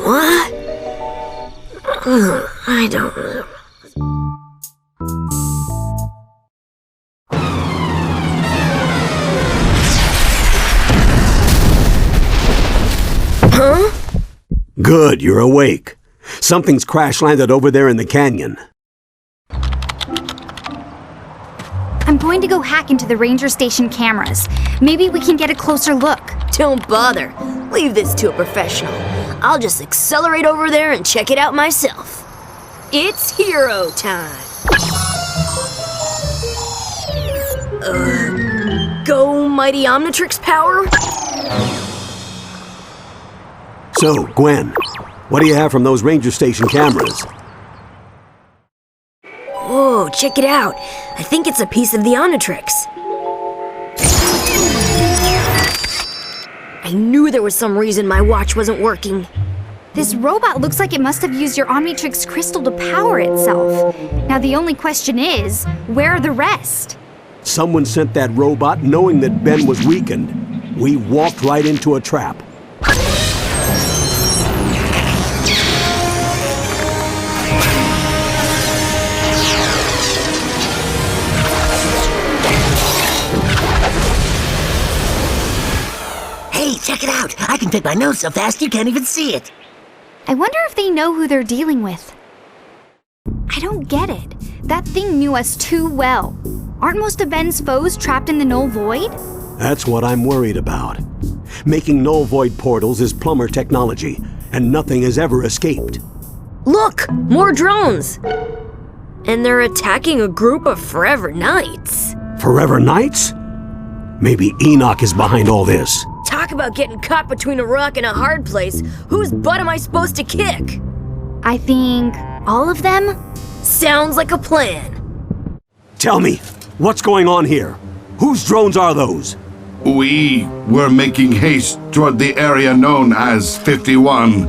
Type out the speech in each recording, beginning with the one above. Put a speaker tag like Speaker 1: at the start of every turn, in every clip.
Speaker 1: What? I don't know. Huh?
Speaker 2: Good, you're awake. Something's crash-landed over there in the canyon.
Speaker 3: I'm going to go hack into the ranger station cameras. Maybe we can get a closer look.
Speaker 1: Don't bother. Leave this to a professional. I'll just accelerate over there and check it out myself. It's hero time. Go mighty Omnitrix power?
Speaker 2: So, Gwen, what do you have from those ranger station cameras?
Speaker 1: Whoa, check it out. I think it's a piece of the Omnitrix. I knew there was some reason my watch wasn't working.
Speaker 3: This robot looks like it must have used your Omnitrix crystal to power itself. Now the only question is, where are the rest?
Speaker 2: Someone sent that robot knowing that Ben was weakened. We walked right into a trap.
Speaker 4: Hey, check it out! I can take my nose so fast you can't even see it.
Speaker 3: I wonder if they know who they're dealing with. I don't get it. That thing knew us too well. Aren't most of Ben's foes trapped in the null void?
Speaker 2: That's what I'm worried about. Making null void portals is plumber technology, and nothing has ever escaped.
Speaker 1: Look! More drones! And they're attacking a group of Forever Knights.
Speaker 2: Forever Knights? Maybe Enoch is behind all this.
Speaker 1: Talk about getting caught between a rock and a hard place. Whose butt am I supposed to kick?
Speaker 3: I think all of them?
Speaker 1: Sounds like a plan.
Speaker 2: Tell me, what's going on here? Whose drones are those?
Speaker 5: We were making haste toward the area known as 51.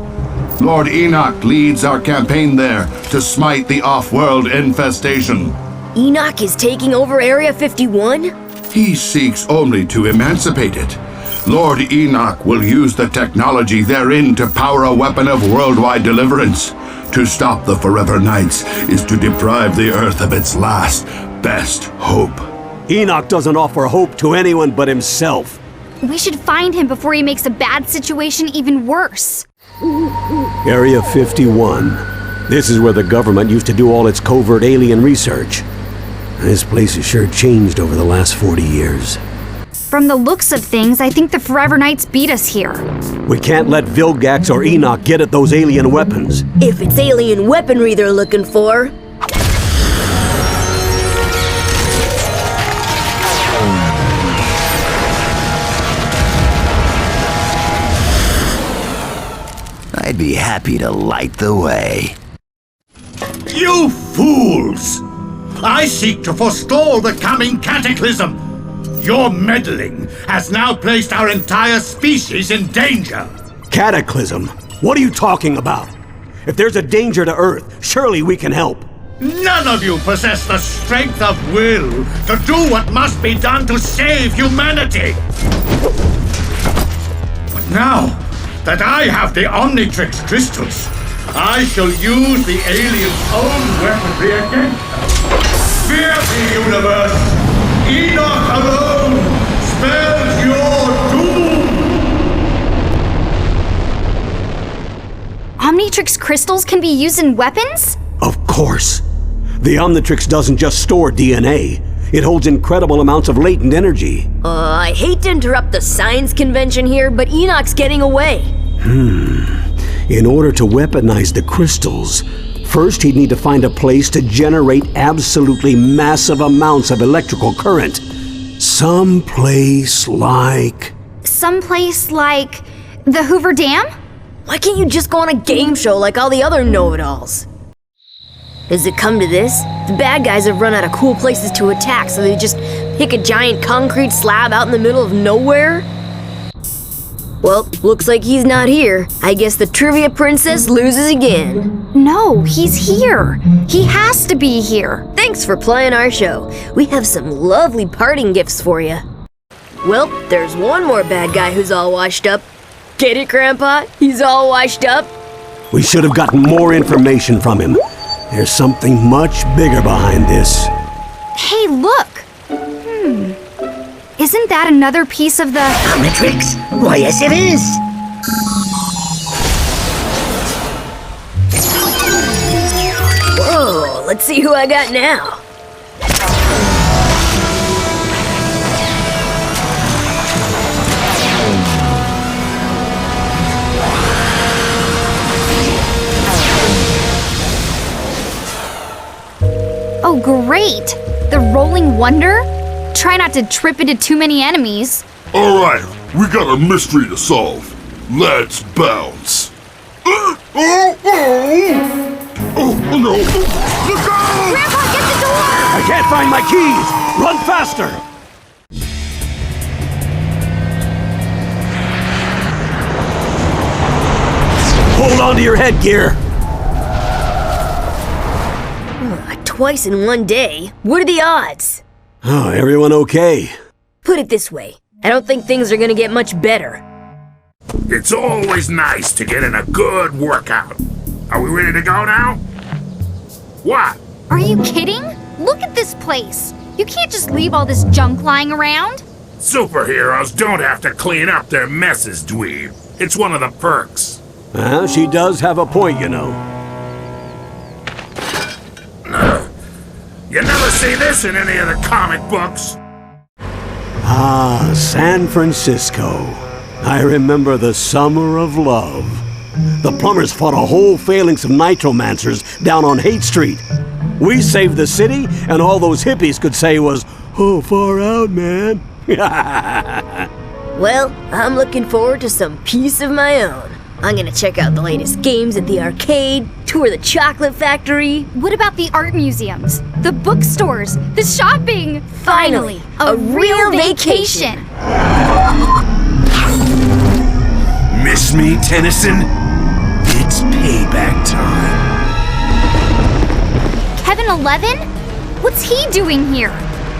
Speaker 5: Lord Enoch leads our campaign there to smite the off-world infestation.
Speaker 1: Enoch is taking over Area 51?
Speaker 5: He seeks only to emancipate it. Lord Enoch will use the technology therein to power a weapon of worldwide deliverance. To stop the Forever Knights is to deprive the Earth of its last, best hope.
Speaker 2: Enoch doesn't offer hope to anyone but himself.
Speaker 3: We should find him before he makes a bad situation even worse.
Speaker 2: Area 51. This is where the government used to do all its covert alien research. This place has sure changed over the last 40 years.
Speaker 3: From the looks of things, I think the Forever Knights beat us here.
Speaker 2: We can't let Vilgax or Enoch get at those alien weapons.
Speaker 1: If it's alien weaponry they're looking for.
Speaker 4: I'd be happy to light the way.
Speaker 6: You fools! I seek to forestall the coming cataclysm. Your meddling has now placed our entire species in danger.
Speaker 2: Cataclysm? What are you talking about? If there's a danger to Earth, surely we can help.
Speaker 6: None of you possess the strength of will to do what must be done to save humanity. But now that I have the Omnitrix crystals, I shall use the aliens' own weaponry against them. Fear the universe! Enoch alone spells your doom!
Speaker 3: Omnitrix crystals can be used in weapons?
Speaker 2: Of course. The Omnitrix doesn't just store DNA. It holds incredible amounts of latent energy.
Speaker 1: I hate to interrupt the science convention here, but Enoch's getting away.
Speaker 2: In order to weaponize the crystals, first he'd need to find a place to generate absolutely massive amounts of electrical current. Someplace like
Speaker 3: the Hoover Dam?
Speaker 1: Why can't you just go on a game show like all the other know-it-alls? Does it come to this? The bad guys have run out of cool places to attack, so they just pick a giant concrete slab out in the middle of nowhere? Well, looks like he's not here. I guess the trivia princess loses again.
Speaker 3: No, he's here. He has to be here.
Speaker 1: Thanks for playing our show. We have some lovely parting gifts for you. Well, there's one more bad guy who's all washed up. Get it, Grandpa? He's all washed up?
Speaker 2: We should have gotten more information from him. There's something much bigger behind this.
Speaker 3: Hey, look! Isn't that another piece of the...
Speaker 7: Omnitrix? Why, yes it is.
Speaker 1: Whoa, let's see who I got now.
Speaker 3: Oh, great! The Rolling Wonder? Try not to trip into too many enemies.
Speaker 8: All right, we got a mystery to solve. Let's bounce. Oh no! Look out!
Speaker 3: Grandpa, get the door!
Speaker 2: I can't find my keys! Run faster! Hold on to your headgear!
Speaker 1: Twice in one day? What are the odds?
Speaker 2: Oh, everyone okay?
Speaker 1: Put it this way, I don't think things are gonna get much better.
Speaker 6: It's always nice to get in a good workout. Are we ready to go now? What?
Speaker 3: Are you kidding? Look at this place. You can't just leave all this junk lying around.
Speaker 6: Superheroes don't have to clean up their messes, dweeb. It's one of the perks.
Speaker 2: Well, she does have a point, you know.
Speaker 6: You never see this in any of the comic books.
Speaker 2: Ah, San Francisco. I remember the summer of love. The plumbers fought a whole phalanx of nitromancers down on Haight Street. We saved the city, and all those hippies could say was, "Oh, far out, man."
Speaker 1: Well, I'm looking forward to some peace of my own. I'm gonna check out the latest games at the arcade, tour the chocolate factory.
Speaker 3: What about the art museums, the bookstores, the shopping?
Speaker 1: Finally, a real vacation.
Speaker 9: Miss me, Tennyson? It's payback time.
Speaker 3: Kevin 11? What's he doing here?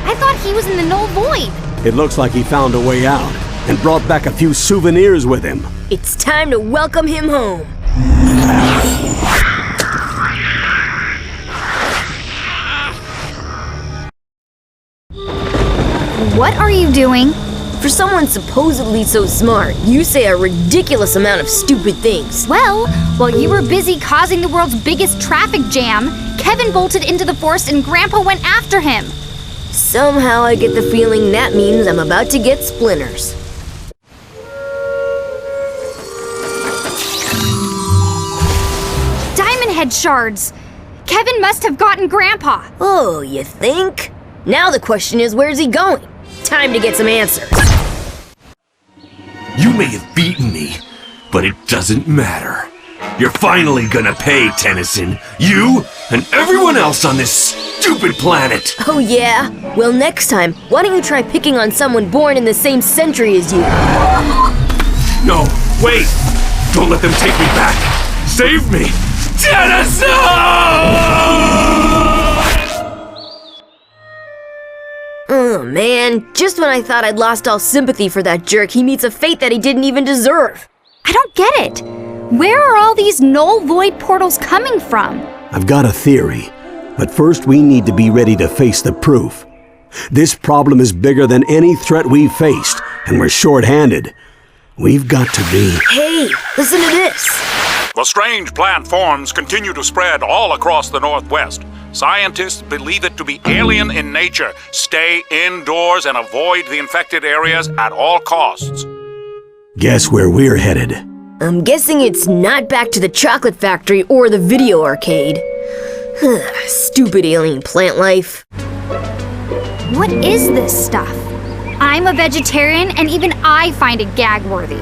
Speaker 3: I thought he was in the Null Void.
Speaker 2: It looks like he found a way out and brought back a few souvenirs with him.
Speaker 1: It's time to welcome him home.
Speaker 3: What are you doing?
Speaker 1: For someone supposedly so smart, you say a ridiculous amount of stupid things.
Speaker 3: Well, while you were busy causing the world's biggest traffic jam, Kevin bolted into the forest and Grandpa went after him.
Speaker 1: Somehow I get the feeling that means I'm about to get splinters.
Speaker 3: Diamond head shards. Kevin must have gotten Grandpa.
Speaker 1: Oh, you think? Now the question is, where's he going? Time to get some answers.
Speaker 9: You may have beaten me, but it doesn't matter. You're finally gonna pay, Tennyson. You and everyone else on this stupid planet.
Speaker 1: Oh yeah? Well, next time, why don't you try picking on someone born in the same century as you?
Speaker 9: No, wait! Don't let them take me back! Save me! Tennyson!
Speaker 1: Oh man, just when I thought I'd lost all sympathy for that jerk, he meets a fate that he didn't even deserve.
Speaker 3: I don't get it. Where are all these Null Void portals coming from?
Speaker 2: I've got a theory, but first we need to be ready to face the proof. This problem is bigger than any threat we've faced, and we're short-handed. We've got to be...
Speaker 1: Hey, listen to this.
Speaker 10: The strange plant forms continue to spread all across the Northwest. Scientists believe it to be alien in nature. Stay indoors and avoid the infected areas at all costs.
Speaker 2: Guess where we're headed?
Speaker 1: I'm guessing it's not back to the chocolate factory or the video arcade. Stupid alien plant life.
Speaker 3: What is this stuff? I'm a vegetarian and even I find it gag-worthy.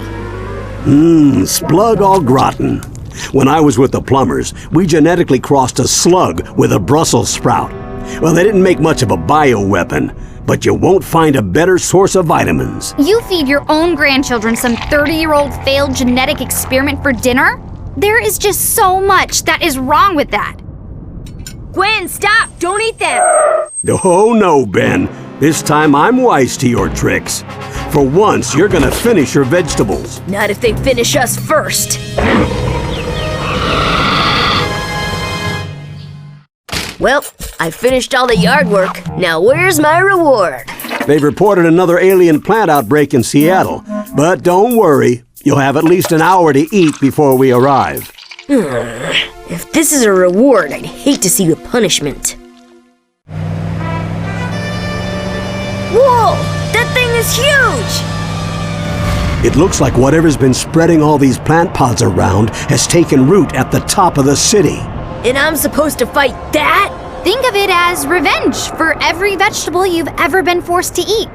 Speaker 2: Splug au gratin. When I was with the plumbers, we genetically crossed a slug with a Brussels sprout. Well, they didn't make much of a bioweapon, but you won't find a better source of vitamins.
Speaker 3: You feed your own grandchildren some 30-year-old failed genetic experiment for dinner? There is just so much that is wrong with that.
Speaker 1: Gwen, stop! Don't eat them!
Speaker 2: Oh no, Ben. This time I'm wise to your tricks. For once, you're gonna finish your vegetables.
Speaker 1: Not if they finish us first. Well, I finished all the yard work. Now where's my reward?
Speaker 2: They've reported another alien plant outbreak in Seattle. But don't worry, you'll have at least an hour to eat before we arrive.
Speaker 1: If this is a reward, I'd hate to see the punishment. Whoa! That thing is huge!
Speaker 2: It looks like whatever's been spreading all these plant pods around has taken root at the top of the city.
Speaker 1: And I'm supposed to fight that?
Speaker 3: Think of it as revenge for every vegetable you've ever been forced to eat.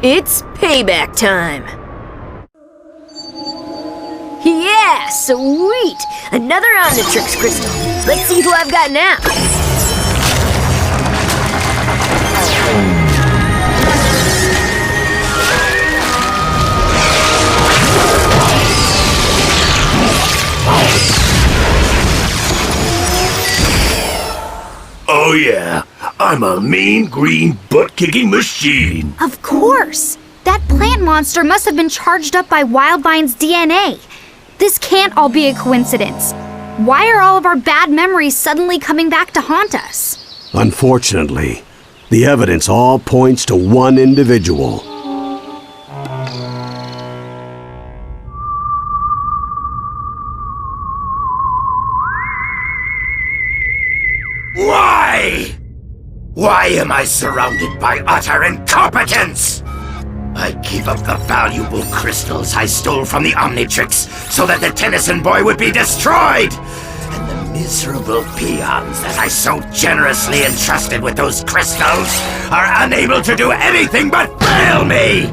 Speaker 1: It's payback time. Yeah, sweet! Another Omnitrix crystal. Let's see who I've got now.
Speaker 9: Oh yeah, I'm a mean green butt-kicking machine.
Speaker 3: Of course! That plant monster must have been charged up by Wildvine's DNA. This can't all be a coincidence. Why are all of our bad memories suddenly coming back to haunt us?
Speaker 2: Unfortunately, the evidence all points to one individual.
Speaker 4: Why? Why am I surrounded by utter incompetence? I gave up the valuable crystals I stole from the Omnitrix so that the Tennyson boy would be destroyed! And the miserable peons that I so generously entrusted with those crystals are unable to do anything but fail me!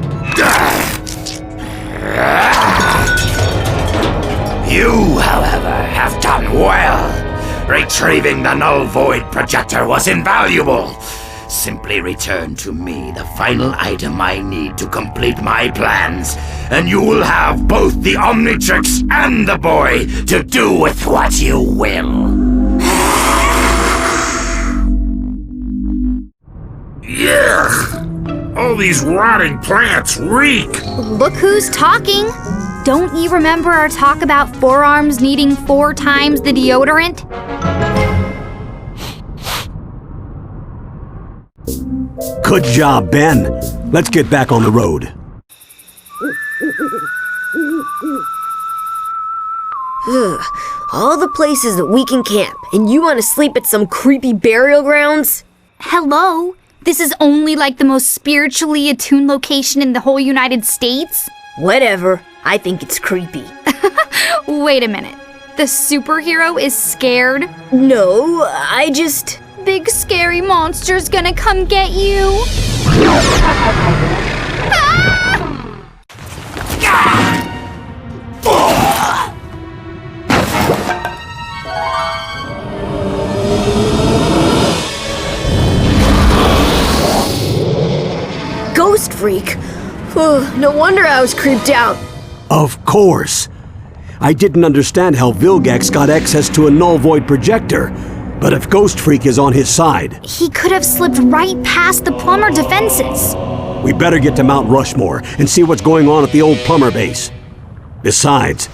Speaker 4: You, however, have done well. Retrieving the null void projector was invaluable. Simply return to me the final item I need to complete my plans, and you will have both the Omnitrix and the boy to do with what you will.
Speaker 6: Yuck! All these rotting plants reek!
Speaker 3: Look who's talking! Don't you remember our talk about forearms needing 4 times the deodorant?
Speaker 2: Good job, Ben. Let's get back on the road.
Speaker 1: All the places that we can camp, and you want to sleep at some creepy burial grounds?
Speaker 3: Hello? This is only like the most spiritually attuned location in the whole United States?
Speaker 1: Whatever. I think it's creepy.
Speaker 3: Wait a minute. The superhero is scared?
Speaker 1: No, I just...
Speaker 3: Big scary monster's gonna come get you.
Speaker 1: Ghost freak? No wonder I was creeped out.
Speaker 2: Of course. I didn't understand how Vilgax got access to a null void projector. But if Ghost Freak is on his side...
Speaker 3: He could have slipped right past the plumber defenses.
Speaker 2: We better get to Mount Rushmore and see what's going on at the old plumber base. Besides,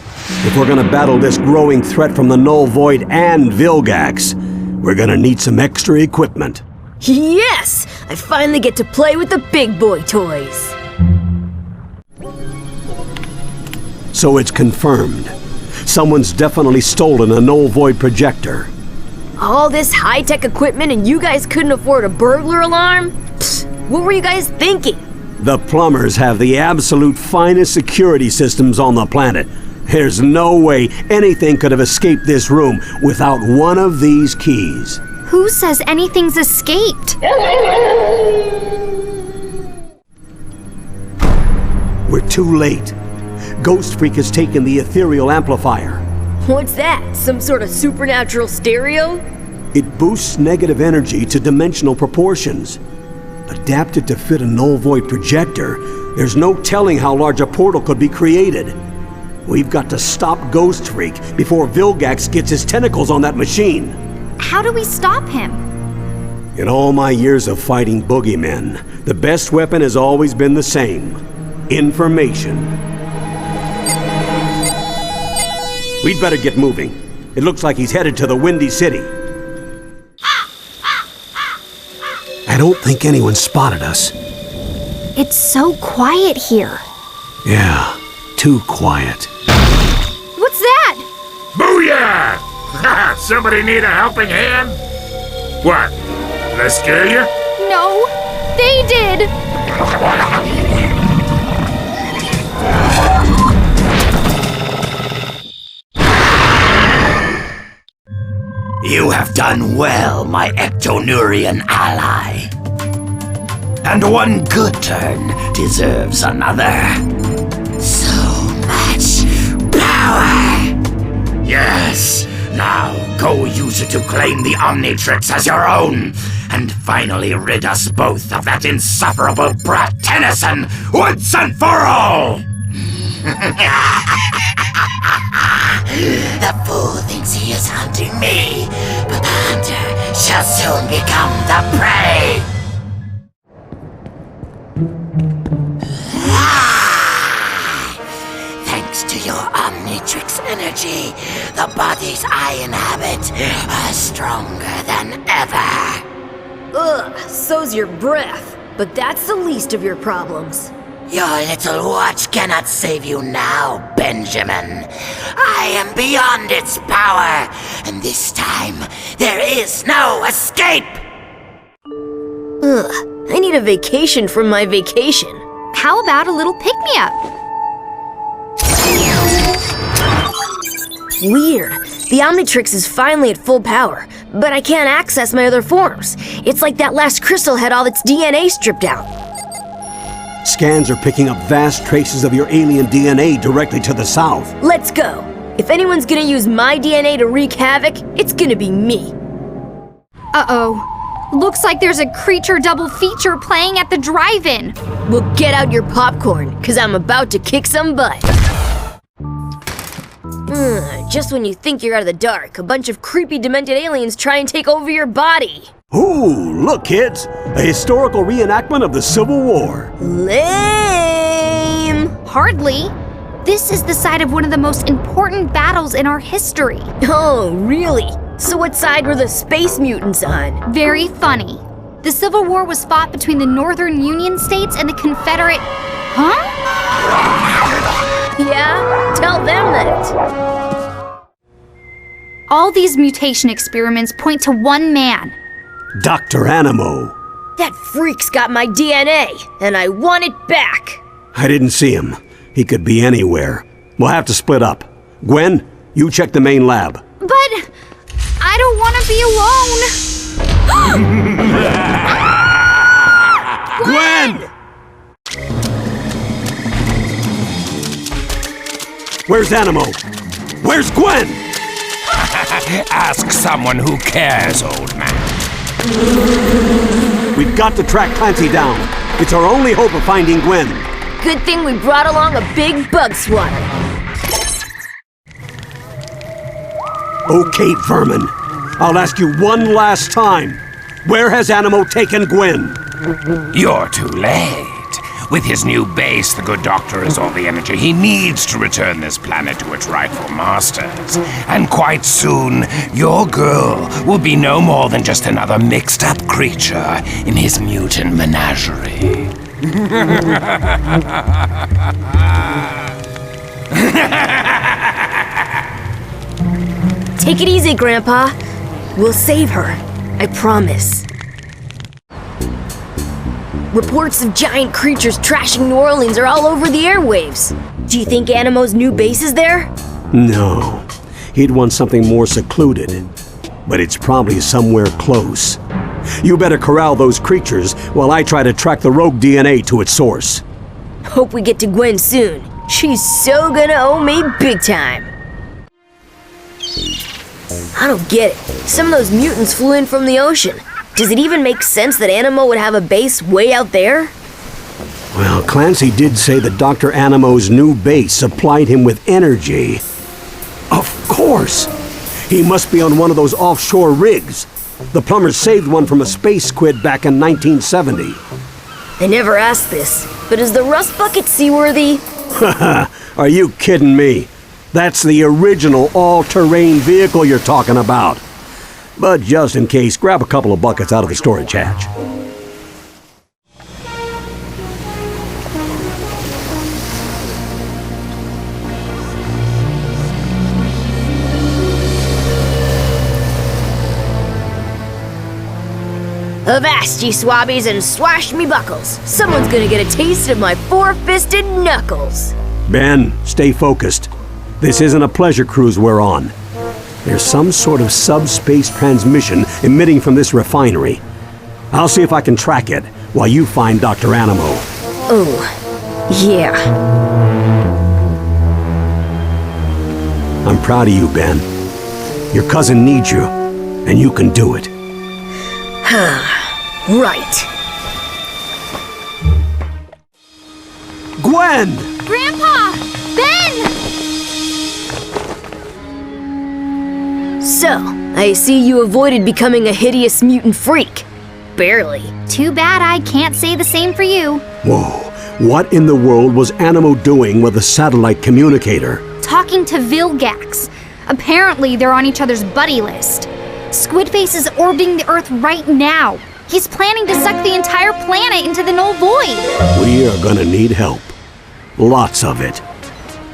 Speaker 2: if we're gonna battle this growing threat from the null void and Vilgax, we're gonna need some extra equipment.
Speaker 1: Yes! I finally get to play with the big boy toys.
Speaker 2: So it's confirmed. Someone's definitely stolen a null void projector.
Speaker 1: All this high-tech equipment and you guys couldn't afford a burglar alarm? Psst, what were you guys thinking?
Speaker 2: The plumbers have the absolute finest security systems on the planet. There's no way anything could have escaped this room without one of these keys.
Speaker 3: Who says anything's escaped?
Speaker 2: We're too late. Ghost Freak has taken the ethereal amplifier.
Speaker 1: What's that? Some sort of supernatural stereo?
Speaker 2: It boosts negative energy to dimensional proportions. Adapted to fit a null void projector, there's no telling how large a portal could be created. We've got to stop Ghost Freak before Vilgax gets his tentacles on that machine.
Speaker 3: How do we stop him?
Speaker 2: In all my years of fighting boogeymen, the best weapon has always been the same: information. We'd better get moving. It looks like he's headed to the Windy City. I don't think anyone spotted us.
Speaker 3: It's so quiet here.
Speaker 2: Yeah, too quiet.
Speaker 3: What's that?
Speaker 6: Booyah! Somebody need a helping hand? What? Did I scare you?
Speaker 3: No, they did.
Speaker 4: You have done well, my Ectonurian ally. And one good turn deserves another. So much power! Yes, now go use it to claim the Omnitrix as your own, and finally rid us both of that insufferable brat Tennyson once and for all! The fool thinks he is hunting me, but the hunter shall soon become the prey! Thanks to your Omnitrix energy, the bodies I inhabit are stronger than ever.
Speaker 1: Ugh, so's your breath. But that's the least of your problems.
Speaker 4: Your little watch cannot save you now, Benjamin. I am beyond its power, and this time there is no escape!
Speaker 1: Ugh, I need a vacation from my vacation.
Speaker 3: How about a little pick-me-up?
Speaker 1: Weird. The Omnitrix is finally at full power, but I can't access my other forms. It's like that last crystal had all its DNA stripped out.
Speaker 2: Scans are picking up vast traces of your alien DNA directly to the south.
Speaker 1: Let's go. If anyone's gonna use my DNA to wreak havoc, it's gonna be me.
Speaker 3: Uh-oh. Looks like there's a creature double feature playing at the drive-in.
Speaker 1: Well, get out your popcorn, cause I'm about to kick some butt. Just when you think you're out of the dark, a bunch of creepy demented aliens try and take over your body.
Speaker 2: Ooh, look kids! A historical reenactment of the Civil War.
Speaker 1: Lame!
Speaker 3: Hardly. This is the site of one of the most important battles in our history.
Speaker 1: Oh, really? So what side were the space mutants on?
Speaker 3: Very funny. The Civil War was fought between the Northern Union states and the Confederate... Huh?
Speaker 1: Yeah? Tell them that.
Speaker 3: All these mutation experiments point to one man.
Speaker 2: Dr. Animo.
Speaker 1: That freak's got my DNA, and I want it back.
Speaker 2: I didn't see him. He could be anywhere. We'll have to split up. Gwen, you check the main lab.
Speaker 3: But I don't want
Speaker 2: Gwen! Where's Animo? Where's Gwen?
Speaker 4: Ask someone who cares, old man.
Speaker 2: We've got to track Clancy down. It's our only hope of finding Gwen.
Speaker 1: Good thing we brought along a big bug swatter.
Speaker 2: Okay, Vermin. I'll ask you one last time. Where has Animo taken Gwen?
Speaker 4: You're too late. With his new base, the good doctor has all the energy he needs to return this planet to its rightful masters. And quite soon, your girl will be no more than just another mixed-up creature in his mutant menagerie.
Speaker 1: Take it easy, Grandpa. We'll save her. I promise. Reports of giant creatures trashing New Orleans are all over the airwaves. Do you think Animo's new base is there?
Speaker 2: No. He'd want something more secluded. But it's probably somewhere close. You better corral those creatures while I try to track the rogue DNA to its source.
Speaker 1: Hope we get to Gwen soon. She's so gonna owe me big time. I don't get it. Some of those mutants flew in from the ocean. Does it even make sense that Animo would have a base way out there?
Speaker 2: Well, Clancy did say that Dr. Animo's new base supplied him with energy. Of course! He must be on one of those offshore rigs. The plumbers saved one from a space squid back in 1970.
Speaker 1: I never asked this, but is the rust bucket seaworthy?
Speaker 2: Haha, are you kidding me? That's the original all-terrain vehicle you're talking about. But just in case, grab a couple of buckets out of the storage hatch.
Speaker 1: Avast ye swabbies and swash me buckles. Someone's gonna get a taste of my four-fisted knuckles.
Speaker 2: Ben, stay focused. This isn't a pleasure cruise we're on. There's some sort of subspace transmission emitting from this refinery. I'll see if I can track it while you find Dr. Animo.
Speaker 1: Oh, yeah.
Speaker 2: I'm proud of you, Ben. Your cousin needs you, and you can do it.
Speaker 1: Right.
Speaker 2: Gwen!
Speaker 3: Grandpa! Ben!
Speaker 1: So, I see you avoided becoming a hideous mutant freak. Barely.
Speaker 3: Too bad I can't say the same for you.
Speaker 2: Whoa, what in the world was Animo doing with a satellite communicator?
Speaker 3: Talking to Vilgax. Apparently, they're on each other's buddy list. Squidface is orbiting the Earth right now. He's planning to suck the entire planet into the null void.
Speaker 2: We are gonna need help. Lots of it.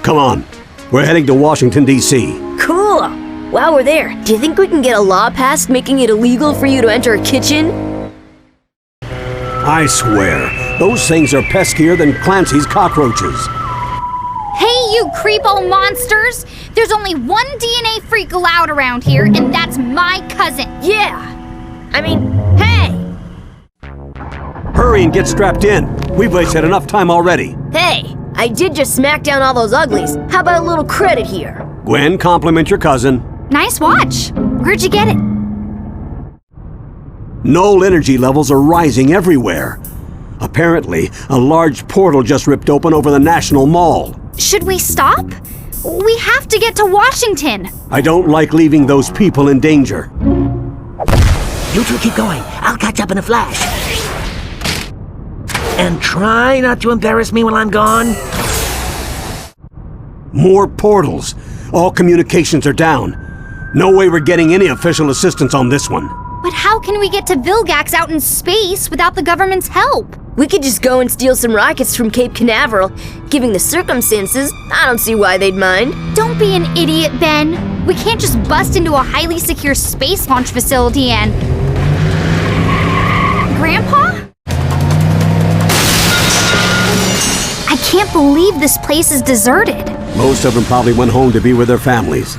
Speaker 2: Come on, we're heading to Washington, D.C.
Speaker 1: Cool. While we're there, do you think we can get a law passed making it illegal for you to enter a kitchen?
Speaker 2: I swear, those things are peskier than Clancy's cockroaches.
Speaker 3: Hey, you creepo monsters! There's only one DNA freak allowed around here, and that's my cousin.
Speaker 1: Yeah. I mean, hey!
Speaker 2: Hurry and get strapped in. We've wasted enough time already.
Speaker 1: Hey, I did just smack down all those uglies. How about a little credit here?
Speaker 2: Gwen, compliment your cousin.
Speaker 3: Nice watch. Where'd you get it?
Speaker 2: Null energy levels are rising everywhere. Apparently, a large portal just ripped open over the National Mall.
Speaker 3: Should we stop? We have to get to Washington.
Speaker 2: I don't like leaving those people in danger.
Speaker 7: You two keep going. I'll catch up in a flash. And try not to embarrass me while I'm gone.
Speaker 2: More portals. All communications are down. No way we're getting any official assistance on this one.
Speaker 3: But how can we get to Vilgax out in space without the government's help?
Speaker 1: We could just go and steal some rockets from Cape Canaveral. Given the circumstances, I don't see why they'd mind.
Speaker 3: Don't be an idiot, Ben. We can't just bust into a highly secure space launch facility and... Grandpa? I can't believe this place is deserted.
Speaker 2: Most of them probably went home to be with their families.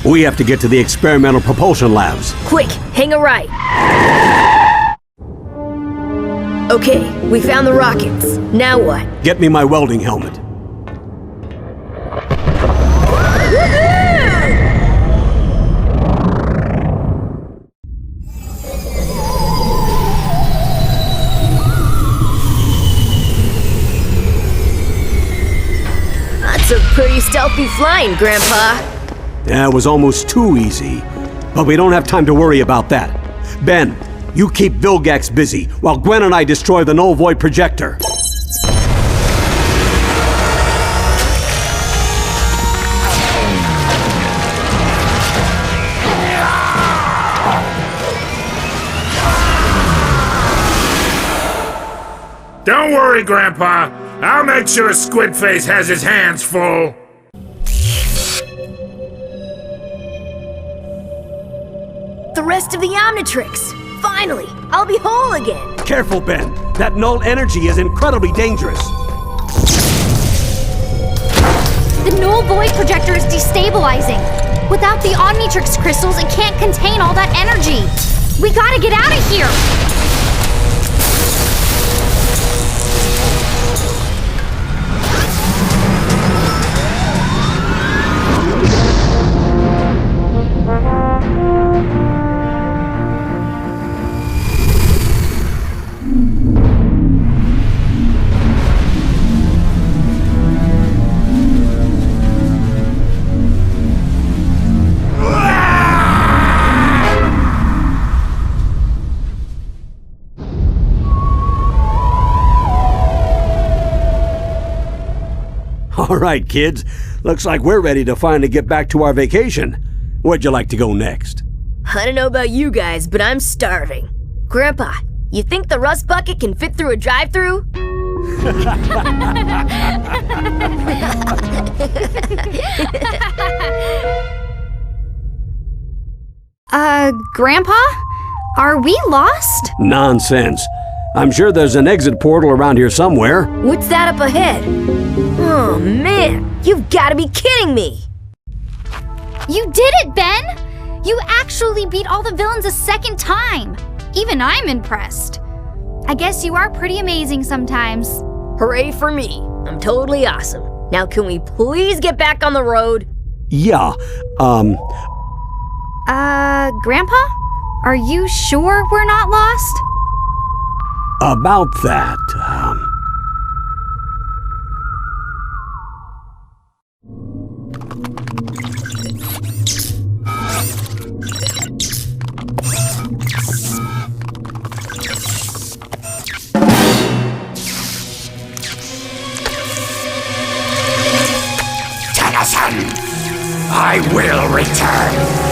Speaker 2: We have to get to the experimental propulsion labs.
Speaker 1: Quick, hang a right. Okay, we found the rockets. Now what?
Speaker 2: Get me my welding helmet.
Speaker 1: That's a pretty stealthy flying, Grandpa.
Speaker 2: Yeah, it was almost too easy. But we don't have time to worry about that. Ben, you keep Vilgax busy while Gwen and I destroy the null void projector.
Speaker 6: Don't worry, Grandpa. I'll make sure Squidface has his hands full.
Speaker 1: The rest of the Omnitrix. Finally, I'll be whole again.
Speaker 2: Careful, Ben. That null energy is incredibly dangerous.
Speaker 3: The null void projector is destabilizing. Without the Omnitrix crystals, it can't contain all that energy. We gotta get out of here!
Speaker 2: All right, kids. Looks like we're ready to finally get back to our vacation. Where'd you like to go next?
Speaker 1: I don't know about you guys, but I'm starving. Grandpa, you think the rust bucket can fit through a drive-thru?
Speaker 3: Grandpa? Are we lost?
Speaker 2: Nonsense. I'm sure there's an exit portal around here somewhere.
Speaker 1: What's that up ahead? Oh, man, you've got to be kidding me!
Speaker 3: You did it, Ben! You actually beat all the villains a second time! Even I'm impressed. I guess you are pretty amazing sometimes.
Speaker 1: Hooray for me. I'm totally awesome. Now can we please get back on the road?
Speaker 2: Yeah,
Speaker 3: Grandpa? Are you sure we're not lost?
Speaker 2: about that,
Speaker 4: Tennyson, I will return.